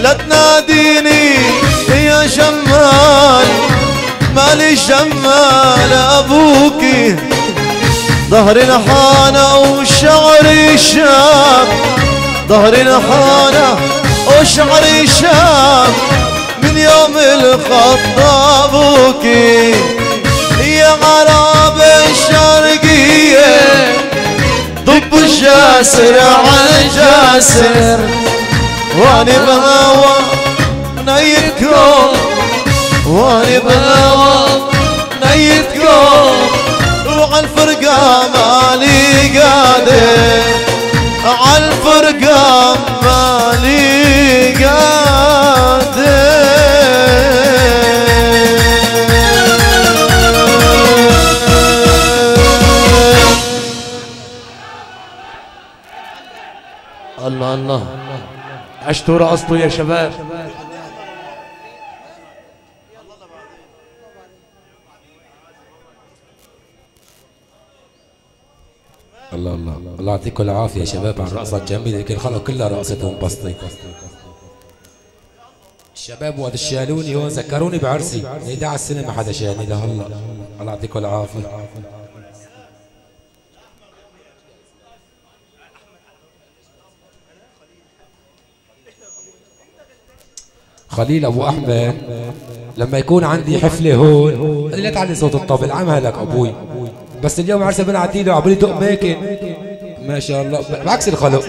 لا تناديني يا شمال، مالي شمال ابوكي، ظهري نحانة وشعري شاب، ظهري نحانة وشعري شاب، من يوم الخطابوكي يا غراب الشرقية، ضب الجاسر على جاسر، واني بهوى نيتكم، واني بهوى نيتكم، وعالفرقة مالي قادر، عالفرقة مالي قادر. الله الله، عشتوا رقصتوا يا شباب. الله الله الله يعطيكم العافيه يا شباب على الرقصه الجميله، يمكن الخلق كلها رقصت وانبسطت. الشباب وقت شالوني هون ذكروني بعرسي، 11 سنه ما حدا شالني لهلا. الله يعطيكم العافيه. خليل ابو احمد لما يكون عندي حفله هون قال لي لا تعلي صوت الطبل، عمها لك ابوي، بس اليوم عرسه بن عتيله وعمال يدق ماكن ما شاء الله بعكس الخلق.